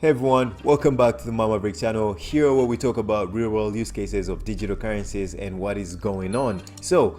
Hey everyone, welcome back to the Mama Break channel. Here where we talk about real world use cases of digital currencies and what is going on. So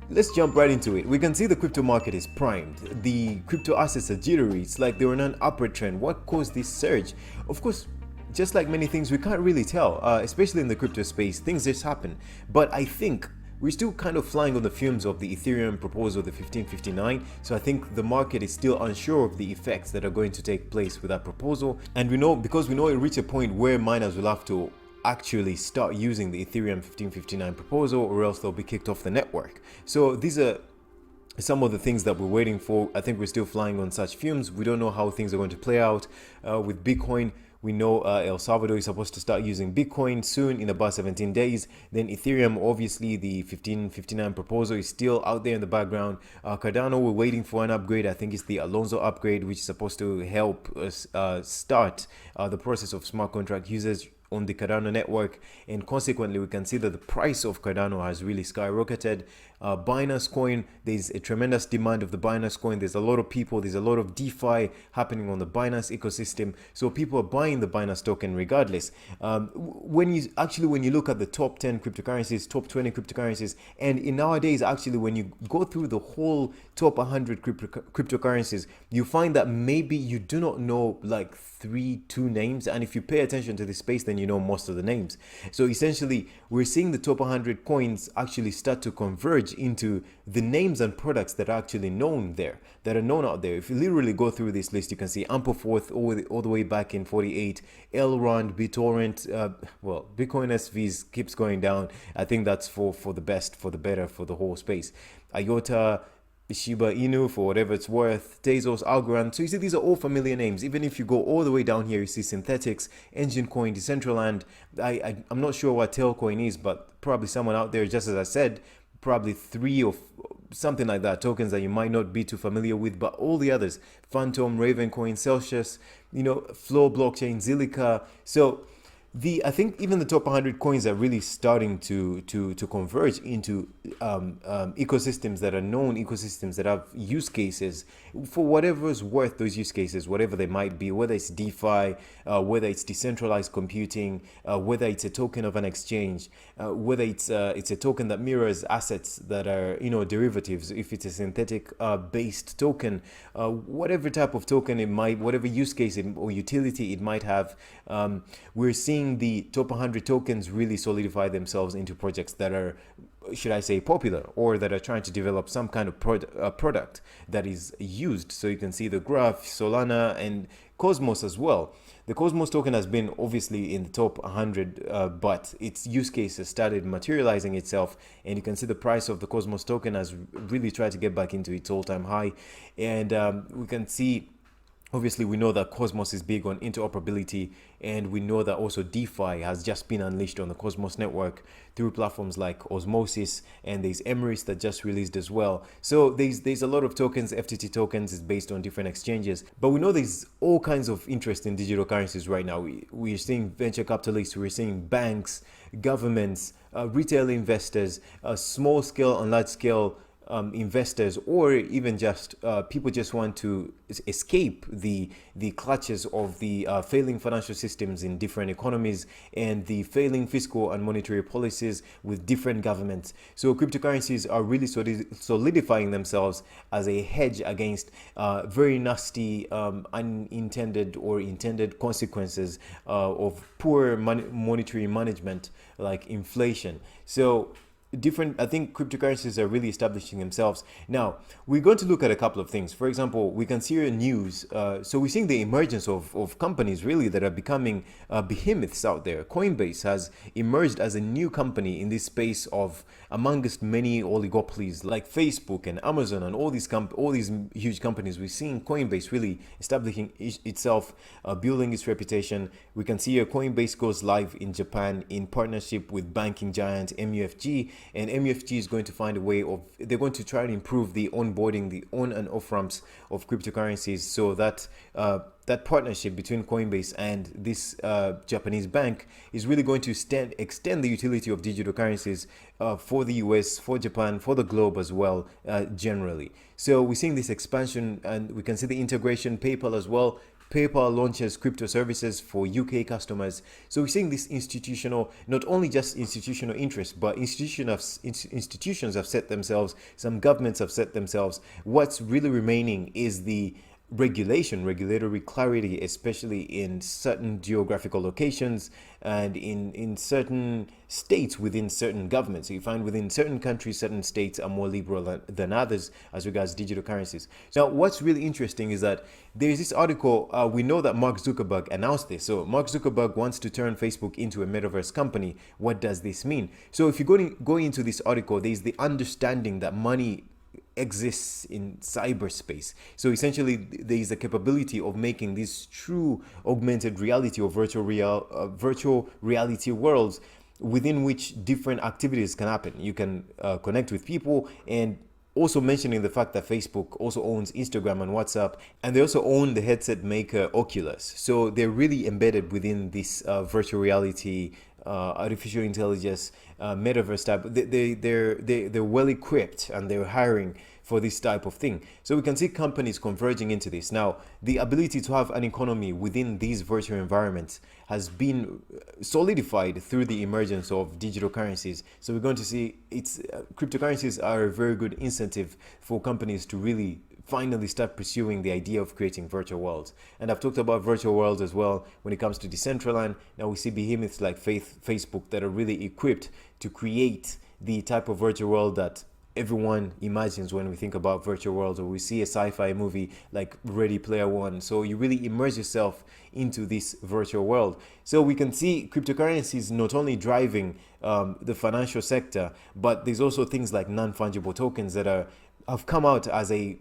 let's jump right into it. We can see the crypto market is primed. The crypto assets are jittery. It's like they were on an upward trend. What caused this surge? Of course, just like many things, we can't really tell, especially in the crypto space. Things just happen. But I think we're still kind of flying on the fumes of the Ethereum proposal, the 1559. So I think the market is still unsure of the effects that are going to take place with that proposal. And we know, because we know it reached a point where miners will have to actually start using the Ethereum 1559 proposal, or else they'll be kicked off the network. So these are some of the things that we're waiting for. I think we're still flying on such fumes. We don't know how things are going to play out. With Bitcoin, we know El Salvador is supposed to start using Bitcoin soon, in about 17 days. Then Ethereum, obviously the 1559 proposal is still out there in the background. Cardano, we're waiting for an upgrade. I think it's the Alonso upgrade, which is supposed to help us start the process of smart contract users on the Cardano network, and consequently we can see that the price of Cardano has really skyrocketed. Binance coin, there's a tremendous demand of the Binance coin. There's a lot of people, there's a lot of DeFi happening on the Binance ecosystem, so people are buying the Binance token regardless. When you look at the top 10 cryptocurrencies, top 20 cryptocurrencies, and in nowadays actually when you go through the whole top 100 cryptocurrencies, you find that maybe you do not know like two names, and if you pay attention to this space, then you know most of the names. So essentially we're seeing the top 100 coins actually start to converge into the names and products that are actually known there, that are known out there. If you literally go through this list, you can see Ampleforth all the way back in 48, Elrond, BitTorrent, well, Bitcoin SVs keeps going down. I think that's for the best, for the better, for the whole space. IOTA, Shiba Inu, for whatever it's worth, Tezos, Algorand. So you see, these are all familiar names. Even if you go all the way down here, you see Synthetics, Engine Coin, Decentraland. I'm not sure what Tailcoin is, but probably someone out there, just as I said, probably three or something like that, tokens that you might not be too familiar with, but all the others, Phantom, Ravencoin, Celsius, Flow Blockchain, Zilliqa. So I think even the top 100 coins are really starting to converge into ecosystems that are known, ecosystems that have use cases for whatever's worth those use cases, whatever they might be, whether it's DeFi, whether it's decentralized computing, whether it's a token of an exchange, whether it's a token that mirrors assets that are derivatives, if it's a synthetic based token, whatever type of token it might, whatever use case or utility it might have. We're seeing the top 100 tokens really solidify themselves into projects that are, should I say, popular, or that are trying to develop some kind of product that is used. So you can see the Graph, Solana, and Cosmos as well. The Cosmos token has been obviously in the top 100, but its use case has started materializing itself, and you can see the price of the Cosmos token has really tried to get back into its all-time high. And we can see, obviously, we know that Cosmos is big on interoperability, and we know that also DeFi has just been unleashed on the Cosmos network through platforms like Osmosis, and there's Emrys that just released as well. So there's a lot of tokens. FTT tokens is based on different exchanges, but we know there's all kinds of interest in digital currencies right now. We're seeing venture capitalists, we're seeing banks, governments, retail investors, small scale and large scale investors, or even just people just want to escape the clutches of the failing financial systems in different economies and the failing fiscal and monetary policies with different governments. So cryptocurrencies are really solidifying themselves as a hedge against very nasty unintended or intended consequences of poor monetary management, like inflation. So I think cryptocurrencies are really establishing themselves. Now, we're going to look at a couple of things. For example, we can see news. So we're seeing the emergence of companies really that are becoming behemoths out there. Coinbase has emerged as a new company in this space of amongst many oligopolies like Facebook and Amazon and all these huge companies. We're seeing Coinbase really establishing itself, building its reputation. We can see Coinbase goes live in Japan in partnership with banking giant MUFG. And MUFG is going to find a way of, they're going to try and improve the onboarding, the on and off ramps of cryptocurrencies, so that that partnership between Coinbase and this Japanese bank is really going to extend the utility of digital currencies for the US, for Japan, for the globe as well, generally. So we're seeing this expansion, and we can see the integration. PayPal as well PayPal launches crypto services for UK customers. So we're seeing this institutional, not only just institutional interest, but institutions have set themselves, some governments have set themselves. What's really remaining is the regulatory clarity, especially in certain geographical locations and in certain states within certain governments. So you find within certain countries, certain states are more liberal than others as regards digital currencies. Now, what's really interesting is that there's this article, we know that Mark Zuckerberg announced this. So Mark Zuckerberg wants to turn Facebook into a metaverse company. What does this mean? So if you go into this article, there's the understanding that money exists in cyberspace. So essentially, there is a capability of making these true augmented reality or virtual reality worlds within which different activities can happen. You can connect with people, and also mentioning the fact that Facebook also owns Instagram and WhatsApp, and they also own the headset maker Oculus. So they're really embedded within this virtual reality, artificial intelligence, metaverse type. They're well equipped, and they're hiring for this type of thing. So we can see companies converging into this. Now, the ability to have an economy within these virtual environments has been solidified through the emergence of digital currencies. So we're going to see cryptocurrencies are a very good incentive for companies to really finally start pursuing the idea of creating virtual worlds. And I've talked about virtual worlds as well when it comes to Decentraland. Now we see behemoths like Facebook that are really equipped to create the type of virtual world that everyone imagines when we think about virtual worlds, or we see a sci-fi movie like Ready Player One. So you really immerse yourself into this virtual world. So we can see cryptocurrencies not only driving the financial sector, but there's also things like non-fungible tokens that have come out as a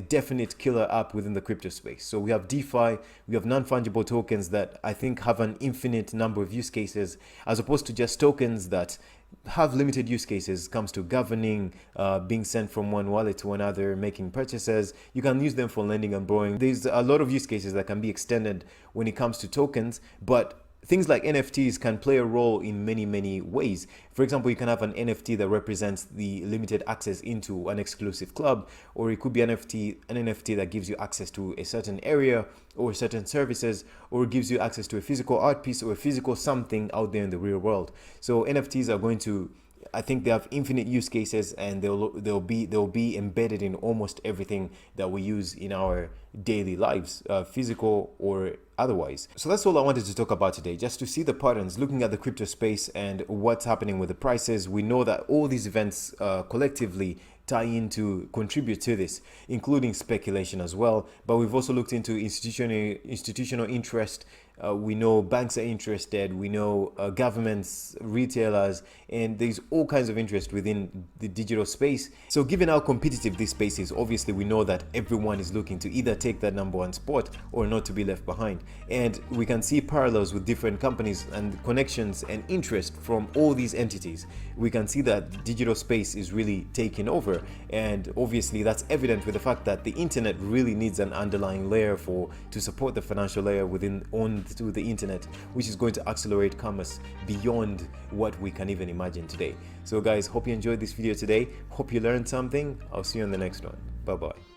definite killer app within the crypto space. So we have DeFi, we have non-fungible tokens that I think have an infinite number of use cases, as opposed to just tokens that have limited use cases. Comes to governing, being sent from one wallet to another, making purchases. You can use them for lending and borrowing. There's a lot of use cases that can be extended when it comes to tokens, but things like NFTs can play a role in many ways. For example, you can have an NFT that represents the limited access into an exclusive club, or it could be an NFT that gives you access to a certain area or certain services, or it gives you access to a physical art piece or a physical something out there in the real world. So NFTs are going to, I think they have infinite use cases, and they'll be embedded in almost everything that we use in our daily lives, physical or otherwise. So that's all I wanted to talk about today, just to see the patterns, looking at the crypto space and what's happening with the prices. We know that all these events collectively tie in to contribute to this, including speculation as well. But we've also looked into institutional interest. We know banks are interested, we know governments, retailers, and there's all kinds of interest within the digital space. So given how competitive this space is, obviously we know that everyone is looking to either take that number one spot or not to be left behind. And we can see parallels with different companies and connections and interest from all these entities. We can see that digital space is really taking over, and obviously that's evident with the fact that the internet really needs an underlying layer to support the financial layer to the internet, which is going to accelerate commerce beyond what we can even imagine today. So guys, hope you enjoyed this video today. Hope you learned something. I'll see you on the next one. Bye bye.